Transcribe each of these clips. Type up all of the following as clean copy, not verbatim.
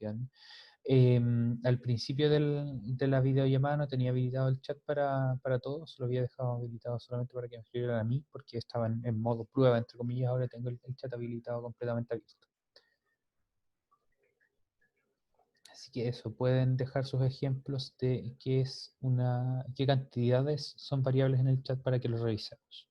grande. Al principio de la videollamada no tenía habilitado el chat para todos, lo había dejado habilitado solamente para que me escribieran a mí, porque estaba en modo prueba, entre comillas. Ahora tengo el chat habilitado completamente abierto. Así que eso, pueden dejar sus ejemplos de qué cantidades son variables en el chat para que los revisemos.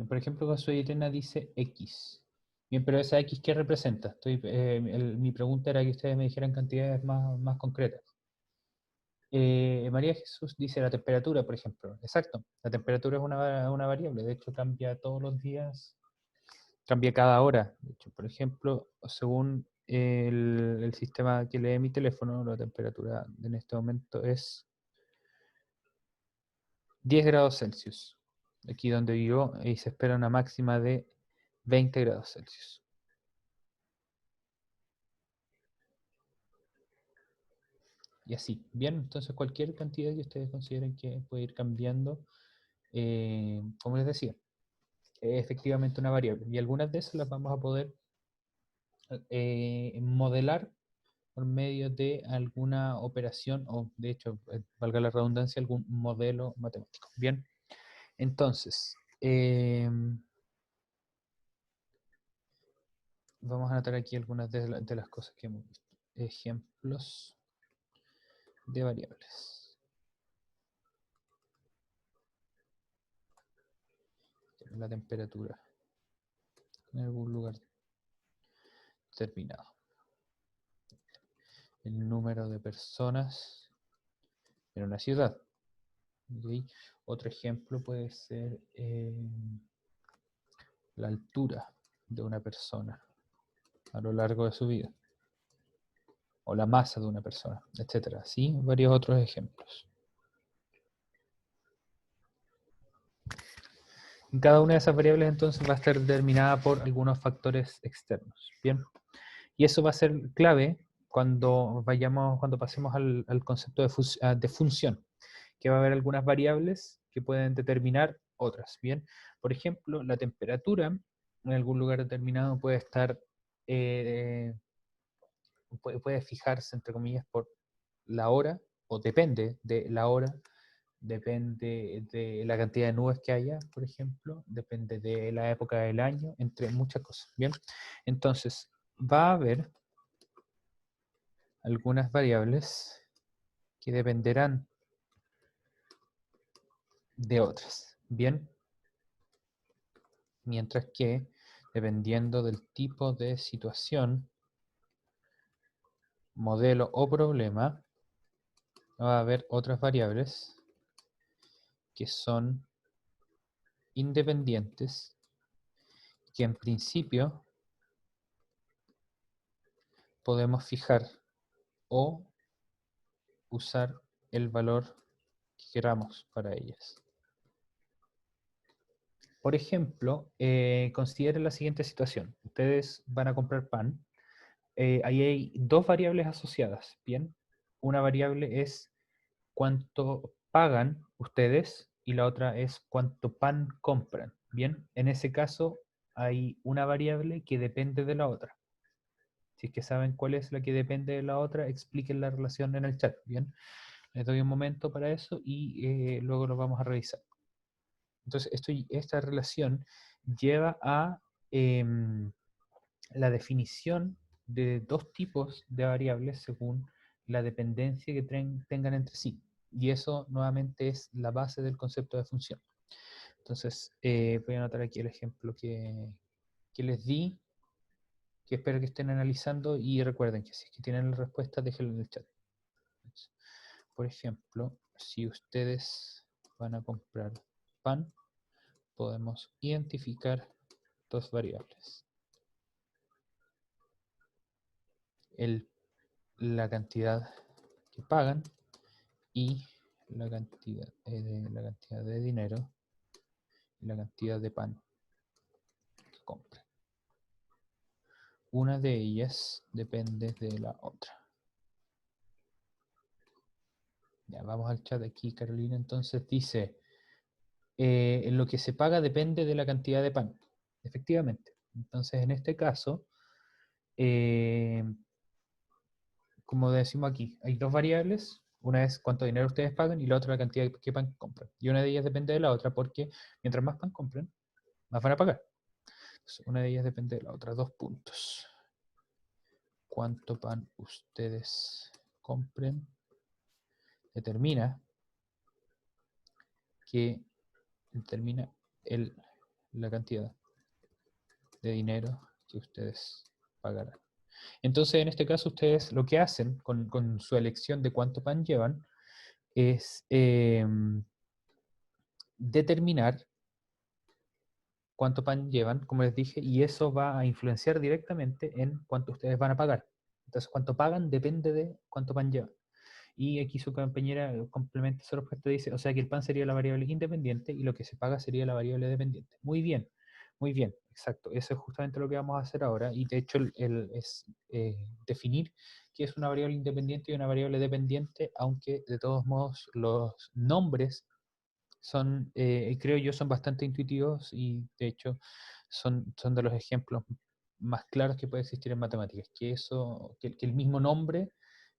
Por ejemplo, Irena dice X. Bien, pero esa X, ¿qué representa? Mi pregunta era que ustedes me dijeran cantidades más concretas. María Jesús dice la temperatura, por ejemplo. Exacto, la temperatura es una variable, de hecho cambia todos los días, cambia cada hora. De hecho, por ejemplo, según el sistema que lee mi teléfono, la temperatura en este momento es 10 grados Celsius. Aquí donde vivo, y se espera una máxima de 20 grados Celsius. Y así, bien, entonces cualquier cantidad que ustedes consideren que puede ir cambiando, como les decía, es efectivamente una variable. Y algunas de esas las vamos a poder modelar por medio de alguna operación o, de hecho, valga la redundancia, algún modelo matemático. Bien, entonces, vamos a anotar aquí algunas de las cosas que hemos visto. Ejemplos de variables. La temperatura en algún lugar determinado. El número de personas en una ciudad. ¿Okay? Otro ejemplo puede ser la altura de una persona a lo largo de su vida, o la masa de una persona, etcétera. ¿Sí? Varios otros ejemplos. Cada una de esas variables entonces va a estar determinada por algunos factores externos. Bien, y eso va a ser clave cuando pasemos al concepto de función, que va a haber algunas variables que pueden determinar otras. Bien, por ejemplo, la temperatura en algún lugar determinado puede estar, puede fijarse, entre comillas, por la hora, o depende de la hora, depende de la cantidad de nubes que haya, por ejemplo, depende de la época del año, entre muchas cosas. Bien, entonces va a haber algunas variables que dependerán de otras. Bien, mientras que dependiendo del tipo de situación, modelo o problema, va a haber otras variables que son independientes, que en principio podemos fijar o usar el valor que queramos para ellas. Por ejemplo, consideren la siguiente situación. Ustedes van a comprar pan. Ahí hay dos variables asociadas, ¿bien? Una variable es cuánto pagan ustedes y la otra es cuánto pan compran, ¿bien? En ese caso hay una variable que depende de la otra. Si es que saben cuál es la que depende de la otra, expliquen la relación en el chat, ¿bien? Les doy un momento para eso y luego lo vamos a revisar. Entonces, esta relación lleva a la definición de dos tipos de variables según la dependencia que tengan entre sí. Y eso nuevamente es la base del concepto de función. Entonces, voy a anotar aquí el ejemplo que les di, que espero que estén analizando y recuerden que si es que tienen la respuesta, déjenlo en el chat. Entonces, por ejemplo, si ustedes van a comprar pan, podemos identificar dos variables. La cantidad que pagan y la cantidad de dinero y la cantidad de pan que compran. Una de ellas depende de la otra. Ya, vamos al chat aquí, Carolina. Entonces dice, lo que se paga depende de la cantidad de pan. Efectivamente. Entonces, en este caso, eh, como decimos aquí, hay dos variables. Una es cuánto dinero ustedes pagan y la otra la cantidad que pan compran. Y una de ellas depende de la otra porque mientras más pan compren, más van a pagar. Entonces, una de ellas depende de la otra. 2 puntos. Cuánto pan ustedes compren determina la cantidad de dinero que ustedes pagarán. Entonces, en este caso, ustedes lo que hacen con su elección de cuánto pan llevan es determinar cuánto pan llevan, como les dije, y eso va a influenciar directamente en cuánto ustedes van a pagar. Entonces, cuánto pagan depende de cuánto pan llevan. Y aquí su compañera complementa su respuesta y dice, o sea que el pan sería la variable independiente y lo que se paga sería la variable dependiente. Muy bien, exacto. Eso es justamente lo que vamos a hacer ahora. Y de hecho es definir qué es una variable independiente y una variable dependiente, aunque de todos modos los nombres son, creo yo, son bastante intuitivos y de hecho son de los ejemplos más claros que puede existir en matemáticas, que el mismo nombre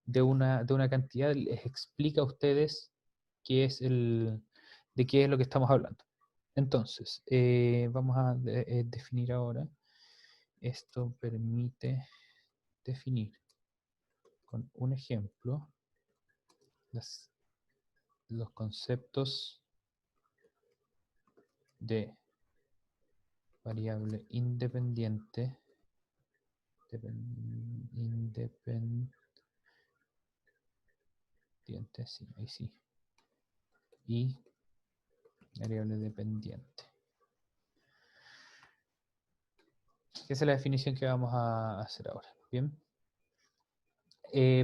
de una cantidad les explica a ustedes de qué es lo que estamos hablando. Entonces, vamos a definir ahora. Esto permite definir con un ejemplo los conceptos de variable independiente, sí, ahí sí, y variable dependiente. Esa es la definición que vamos a hacer ahora. Bien.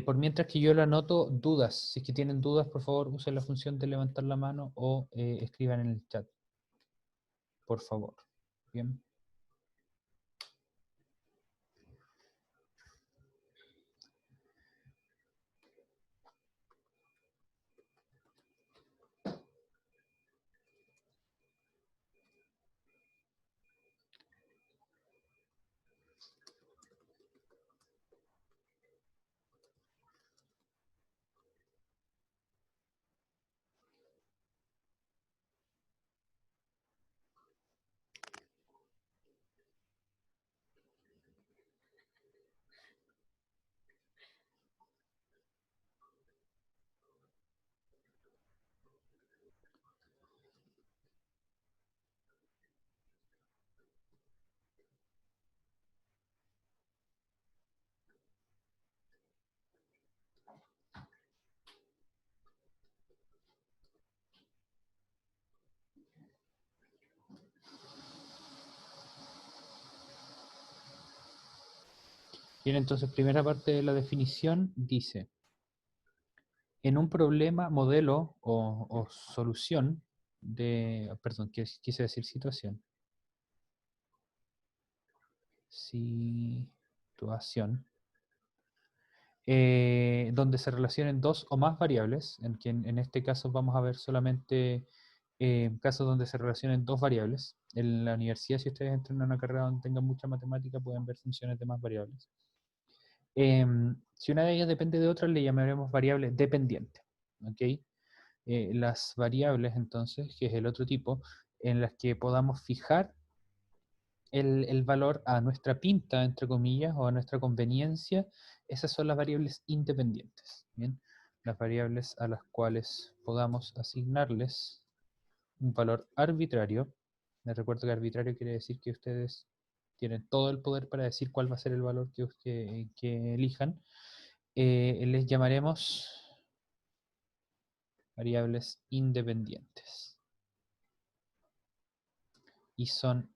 Por mientras que yo lo anoto, dudas. Si es que tienen dudas, por favor, usen la función de levantar la mano o escriban en el chat. Por favor. Bien. Bien, entonces, primera parte de la definición dice, en un problema, modelo o solución perdón, quise decir situación. Situación. Donde se relacionen dos o más variables, en este caso vamos a ver solamente casos donde se relacionen dos variables. En la universidad, si ustedes entran a una carrera donde tengan mucha matemática, pueden ver funciones de más variables. Si una de ellas depende de otra, le llamaremos variable dependiente. ¿Okay? Las variables, entonces, que es el otro tipo, en las que podamos fijar el valor a nuestra pinta, entre comillas, o a nuestra conveniencia, esas son las variables independientes. ¿Bien? Las variables a las cuales podamos asignarles un valor arbitrario. Les recuerdo que arbitrario quiere decir que ustedes tienen todo el poder para decir cuál va a ser el valor que elijan. Les llamaremos variables independientes. Y son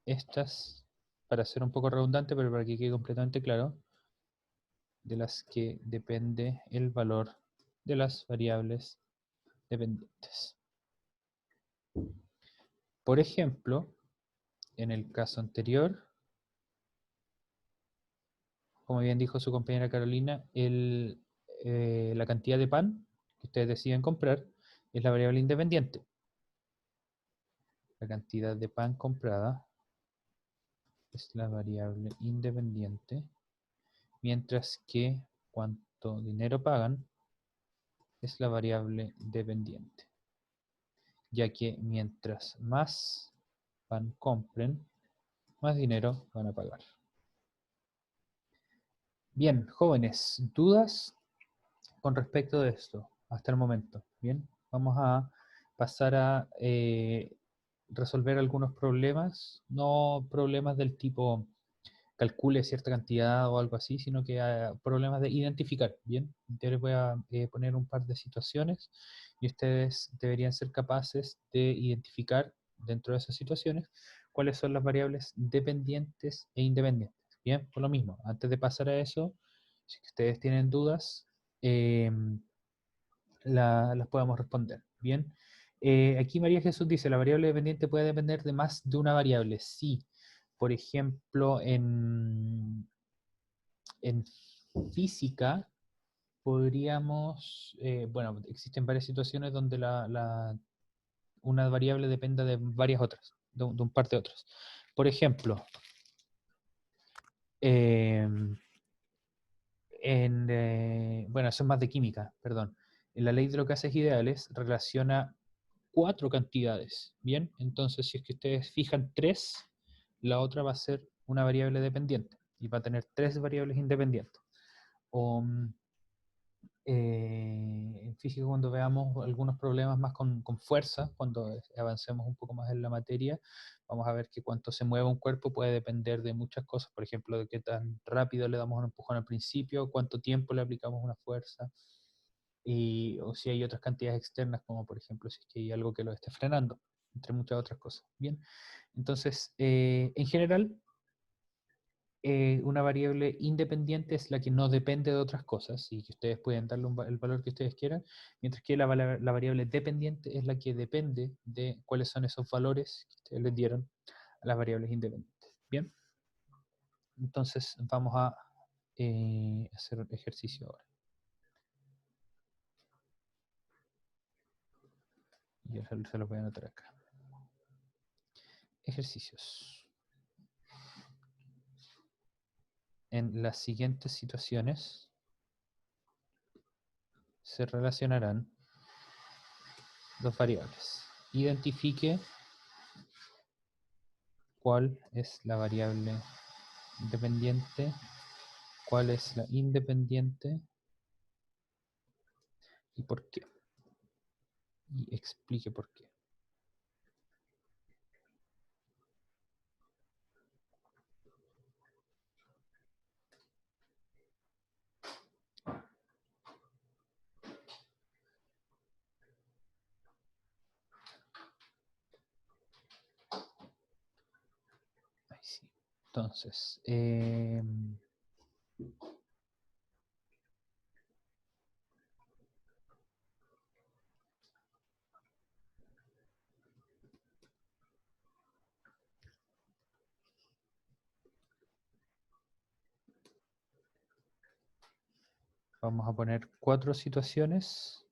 estas, para ser un poco redundante, pero para que quede completamente claro, de las que depende el valor de las variables dependientes. Por ejemplo, en el caso anterior, como bien dijo su compañera Carolina, la cantidad de pan que ustedes deciden comprar es la variable independiente. La cantidad de pan comprada es la variable independiente, mientras que cuánto dinero pagan es la variable dependiente, ya que mientras más pan compren, más dinero van a pagar. Bien, jóvenes, ¿dudas con respecto de esto hasta el momento? Bien, vamos a pasar a resolver algunos problemas, no problemas del tipo calcule cierta cantidad o algo así, sino que problemas de identificar. Bien, yo les voy a poner un par de situaciones y ustedes deberían ser capaces de identificar dentro de esas situaciones cuáles son las variables dependientes e independientes. Bien, por lo mismo, antes de pasar a eso, si ustedes tienen dudas, eh, las podemos responder. Bien, aquí María Jesús dice, la variable dependiente puede depender de más de una variable. Sí, por ejemplo, en física podríamos, bueno, existen varias situaciones donde una variable dependa de varias otras, de un par de otras. Por ejemplo, em, bueno, eso es más de química, perdón. En la ley de los gases ideales relaciona cuatro cantidades, ¿bien? Entonces, si es que ustedes fijan tres, la otra va a ser una variable dependiente y va a tener tres variables independientes. O en física, cuando veamos algunos problemas más con fuerza, cuando avancemos un poco más en la materia, vamos a ver que cuánto se mueve un cuerpo puede depender de muchas cosas, por ejemplo, de qué tan rápido le damos un empujón al principio, cuánto tiempo le aplicamos una fuerza, o si hay otras cantidades externas, como por ejemplo si es que hay algo que lo esté frenando, entre muchas otras cosas. Bien, entonces, en general, una variable independiente es la que no depende de otras cosas y que ustedes pueden darle el valor que ustedes quieran, mientras que la variable dependiente es la que depende de cuáles son esos valores que ustedes les dieron a las variables independientes. Bien, entonces vamos a hacer el ejercicio ahora. Yo se lo voy a anotar acá. Ejercicios. En las siguientes situaciones se relacionarán dos variables. Identifique cuál es la variable dependiente, cuál es la independiente y por qué. Y explique por qué. Ahí sí. Entonces, vamos a poner cuatro situaciones.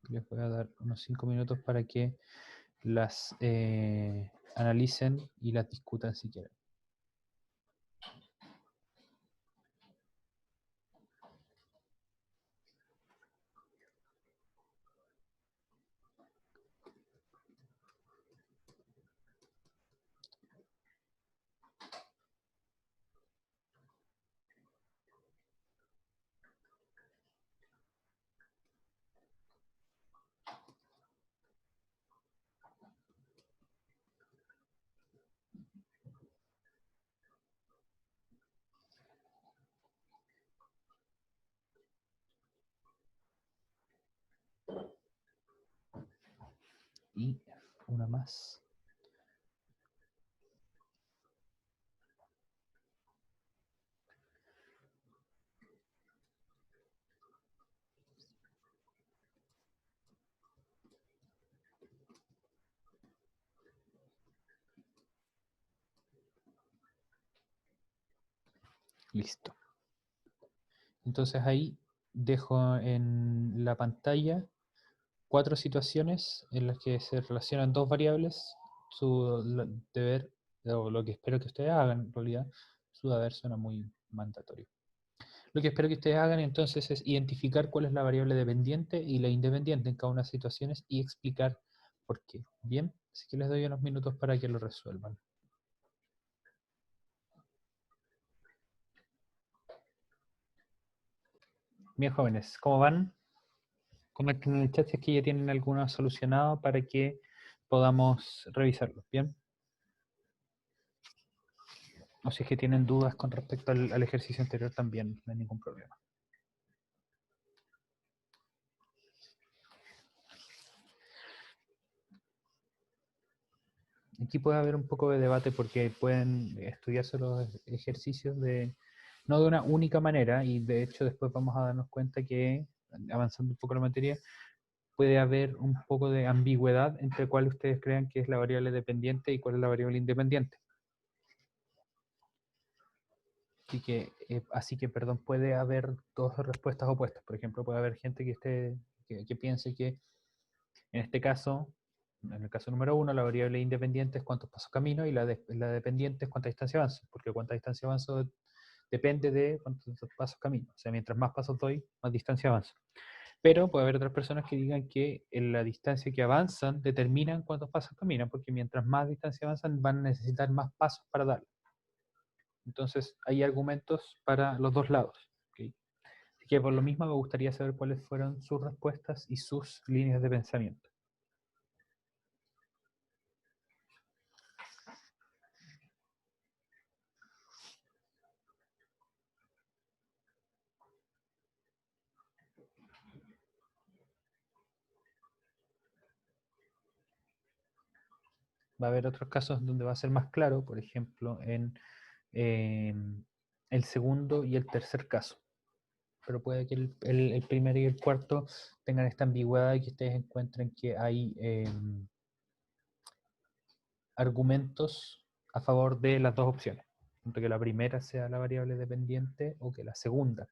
Les voy a dar unos 5 minutos para que las analicen y las discutan si quieren. Y una más. Listo. Entonces ahí dejo en la pantalla 4 situaciones en las que se relacionan dos variables. Deber, o lo que espero que ustedes hagan, en realidad, su deber suena muy mandatorio. Lo que espero que ustedes hagan entonces es identificar cuál es la variable dependiente y la independiente en cada una de las situaciones y explicar por qué. Bien, así que les doy unos minutos para que lo resuelvan. Bien, jóvenes, ¿cómo van? Comenten en el chat si es que ya tienen alguna solucionada para que podamos revisarlo. Bien. O si es que tienen dudas con respecto al ejercicio anterior también, no hay ningún problema. Aquí puede haber un poco de debate porque pueden estudiarse los ejercicios no de una única manera, y de hecho después vamos a darnos cuenta que, avanzando un poco la materia, puede haber un poco de ambigüedad entre cuál ustedes crean que es la variable dependiente y cuál es la variable independiente. Así que, perdón, puede haber dos respuestas opuestas. Por ejemplo, puede haber gente que piense que en este caso, en el caso número 1, la variable independiente es cuántos pasos camino y la dependiente es cuánta distancia avanzo, porque cuánta distancia avanzo depende de cuántos pasos camino. O sea, mientras más pasos doy, más distancia avanzo. Pero puede haber otras personas que digan que en la distancia que avanzan determinan cuántos pasos caminan, porque mientras más distancia avanzan van a necesitar más pasos para darlo. Entonces, hay argumentos para los dos lados. ¿Okay? Así que por lo mismo me gustaría saber cuáles fueron sus respuestas y sus líneas de pensamiento. Va a haber otros casos donde va a ser más claro, por ejemplo, en el segundo y el tercer caso. Pero puede que el primero y el cuarto tengan esta ambigüedad y que ustedes encuentren que hay argumentos a favor de las dos opciones. Tanto que la primera sea la variable dependiente o que la segunda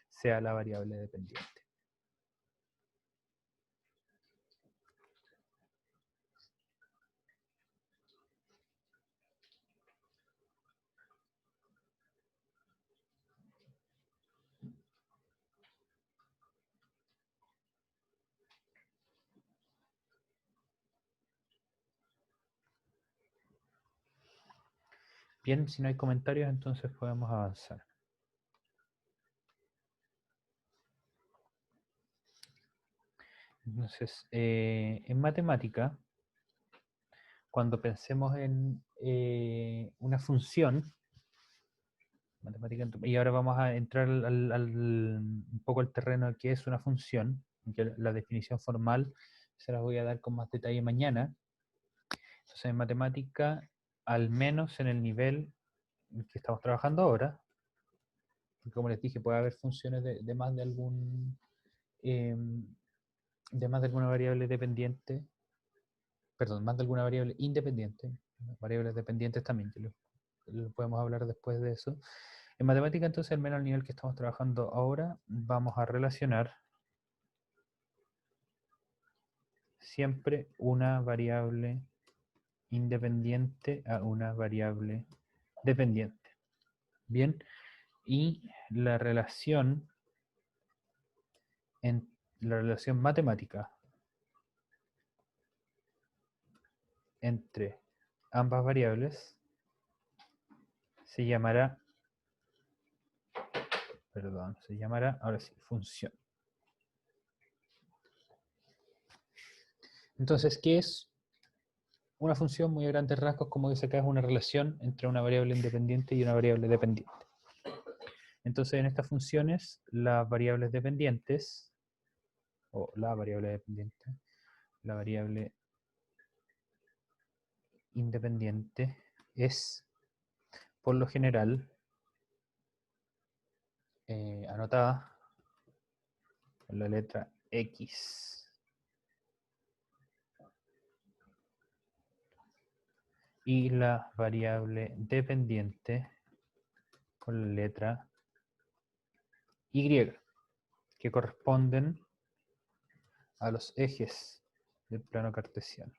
sea la variable dependiente. Bien, si no hay comentarios, entonces podemos avanzar. Entonces, en matemática, cuando pensemos en una función, matemática, y ahora vamos a entrar un poco al terreno de qué es una función, que la definición formal se las voy a dar con más detalle mañana. Entonces, en matemática, al menos en el nivel en que estamos trabajando ahora, como les dije, puede haber funciones de más de de más de alguna variable dependiente, perdón, más de alguna variable independiente, variables dependientes también, que lo podemos hablar después de eso. En matemática, entonces, al menos al nivel que estamos trabajando ahora, vamos a relacionar siempre una variable independiente a una variable dependiente. Bien, y la relación matemática entre ambas variables se llamará, ahora sí, función. Entonces, ¿qué es una función? Muy a grandes rasgos, como dice acá, es una relación entre una variable independiente y una variable dependiente. Entonces, en estas funciones, las variables dependientes, o la variable dependiente, la variable independiente es, por lo general, anotada con la letra X. Y la variable dependiente con la letra Y, que corresponden a los ejes del plano cartesiano.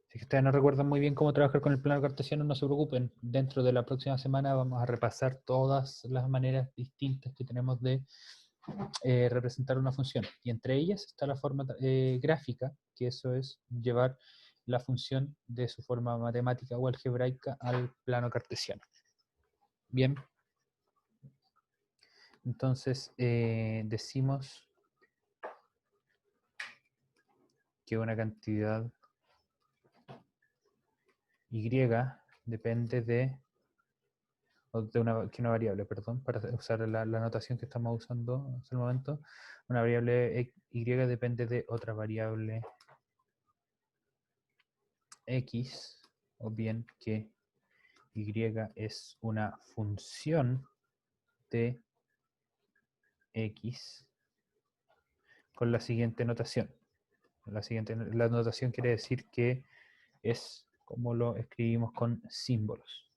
Si ustedes no recuerdan muy bien cómo trabajar con el plano cartesiano, no se preocupen. Dentro de la próxima semana vamos a repasar todas las maneras distintas que tenemos de representar una función. Y entre ellas está la forma gráfica, que eso es llevar la función de su forma matemática o algebraica al plano cartesiano. Bien. Entonces, decimos que una cantidad y depende de, o de una variable, perdón, para usar la notación que estamos usando hasta el momento, una variable y depende de otra variable x, o bien que y es una función de x con la siguiente notación. La notación quiere decir que es como lo escribimos con símbolos.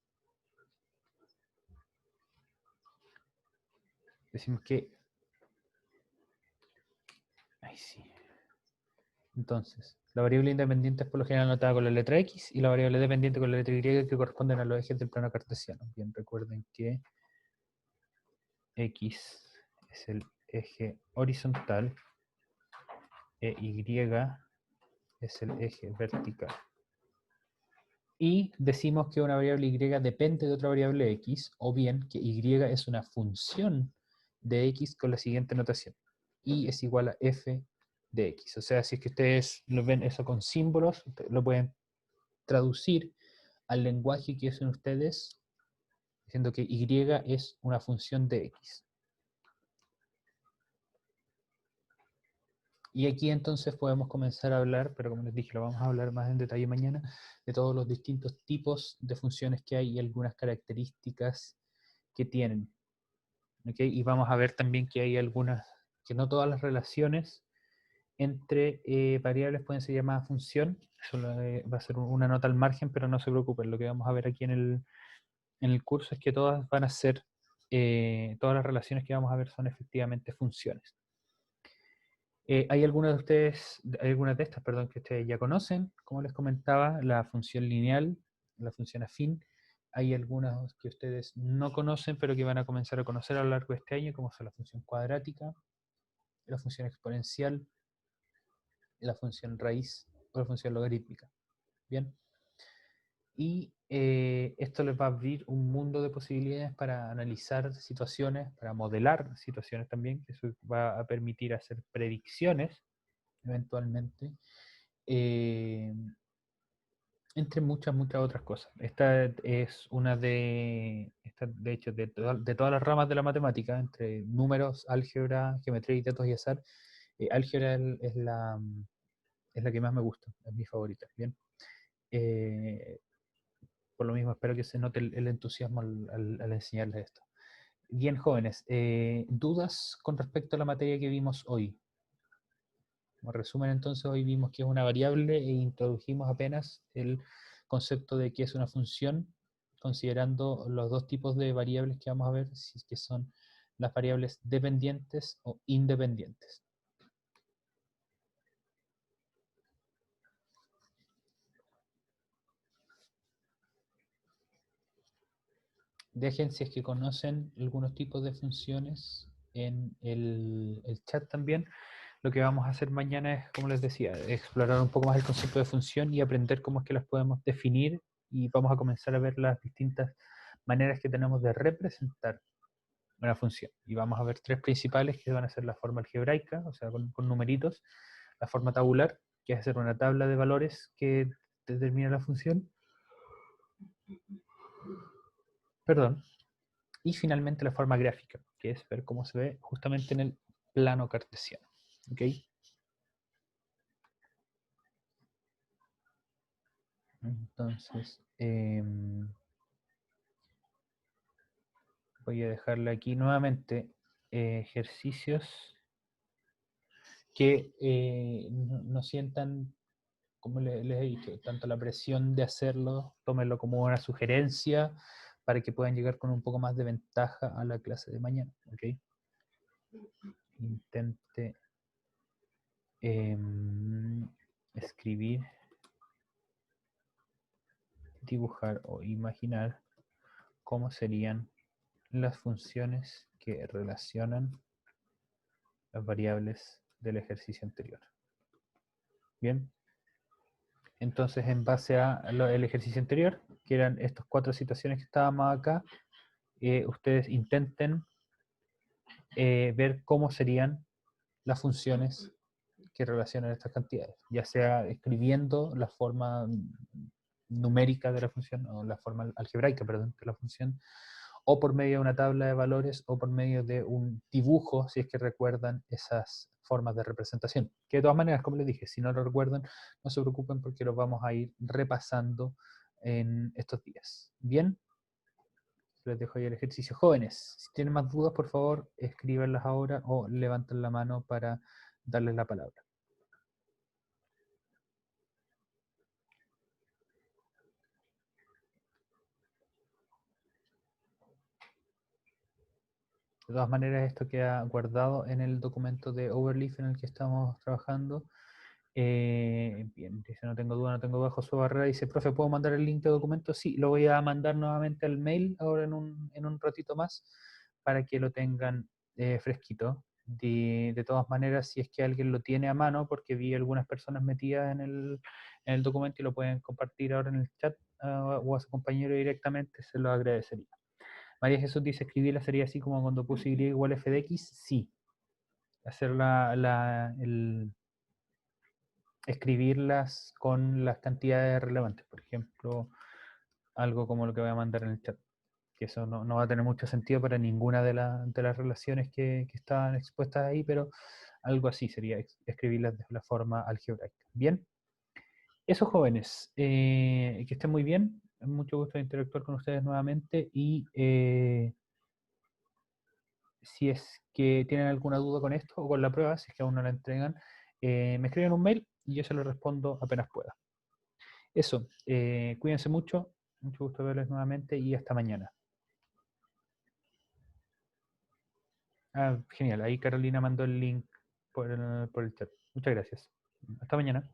Decimos que... Ahí sí. Entonces, la variable independiente es por lo general anotada con la letra X y la variable dependiente con la letra Y, que corresponden a los ejes del plano cartesiano. Bien, recuerden que X es el eje horizontal e Y es el eje vertical. Y decimos que una variable Y depende de otra variable X, o bien que Y es una función de X con la siguiente notación. Y es igual a f de X. O sea, si es que ustedes lo ven eso con símbolos, lo pueden traducir al lenguaje que usan ustedes, diciendo que Y es una función de X. Y aquí entonces podemos comenzar a hablar, pero como les dije, lo vamos a hablar más en detalle mañana, de todos los distintos tipos de funciones que hay y algunas características que tienen. ¿Okay? Y vamos a ver también que hay algunas, que no todas las relaciones entre variables pueden ser llamadas función. Eso va a ser una nota al margen, pero no se preocupen. Lo que vamos a ver aquí en el curso es que todas van a ser, todas las relaciones que vamos a ver son efectivamente funciones. Hay algunas de ustedes, algunas de estas, perdón, que ustedes ya conocen, como les comentaba, la función lineal, la función afín. Hay algunas que ustedes no conocen, pero que van a comenzar a conocer a lo largo de este año, como son la función cuadrática, la función exponencial, la función raíz o la función logarítmica. Bien. Y esto les va a abrir un mundo de posibilidades para analizar situaciones, para modelar situaciones también, que eso va a permitir hacer predicciones eventualmente, eh, entre muchas, muchas otras cosas. Esta es una de hecho, de todas las ramas de la matemática, entre números, álgebra, geometría y datos y azar, álgebra es la que más me gusta, es mi favorita, ¿bien? Por lo mismo, espero que se note el entusiasmo al enseñarles esto. Bien, jóvenes, ¿dudas con respecto a la materia que vimos hoy? Como resumen, entonces, hoy vimos que es una variable e introdujimos apenas el concepto de que es una función, considerando los dos tipos de variables que vamos a ver, si es que son las variables dependientes o independientes. Dejen si es que conocen algunos tipos de funciones en el chat también. Lo que vamos a hacer mañana es, como les decía, explorar un poco más el concepto de función y aprender cómo es que las podemos definir, y vamos a comenzar a ver las distintas maneras que tenemos de representar una función. Y vamos a ver tres principales, que van a ser la forma algebraica, o sea, con numeritos, la forma tabular, que es hacer una tabla de valores que determina la función, perdón, y finalmente la forma gráfica, que es ver cómo se ve justamente en el plano cartesiano. ¿Ok? Entonces, voy a dejarle aquí nuevamente ejercicios que no sientan, como les he dicho, tanto la presión de hacerlo, tómenlo como una sugerencia para que puedan llegar con un poco más de ventaja a la clase de mañana. ¿Ok? Intente escribir, dibujar o imaginar cómo serían las funciones que relacionan las variables del ejercicio anterior. Bien, entonces en base al ejercicio anterior, que eran estas 4 situaciones que estábamos acá, ustedes intenten ver cómo serían las funciones que relacionan estas cantidades, ya sea escribiendo la forma numérica de la función, o la forma algebraica, perdón, de la función, o por medio de una tabla de valores, o por medio de un dibujo, si es que recuerdan esas formas de representación. Que de todas maneras, como les dije, si no lo recuerdan, no se preocupen porque lo vamos a ir repasando en estos días. Bien, les dejo ahí el ejercicio. Jóvenes, si tienen más dudas, por favor, escríbanlas ahora o levanten la mano para darles la palabra. De todas maneras, esto queda guardado en el documento de Overleaf en el que estamos trabajando. Bien, dice, no tengo duda, no tengo duda. Josué Barrera dice, profe, ¿puedo mandar el link de documento? Sí, lo voy a mandar nuevamente al mail ahora en un ratito más para que lo tengan fresquito. De todas maneras, si es que alguien lo tiene a mano, porque vi algunas personas metidas en el documento y lo pueden compartir ahora en el chat o a su compañero directamente, se lo agradecería. María Jesús dice, escribirla sería así como cuando puse y igual f de x. Sí, hacer escribirlas con las cantidades relevantes. Por ejemplo, algo como lo que voy a mandar en el chat. Que eso no va a tener mucho sentido para ninguna de las relaciones que estaban expuestas ahí, pero algo así sería escribirlas de la forma algebraica. Bien, esos jóvenes, que estén muy bien. Mucho gusto de interactuar con ustedes nuevamente y si es que tienen alguna duda con esto o con la prueba, si es que aún no la entregan, me escriben un mail y yo se lo respondo apenas pueda. Eso, cuídense mucho gusto verles nuevamente y hasta mañana. Genial, ahí Carolina mandó el link por el chat. Muchas gracias. Hasta mañana.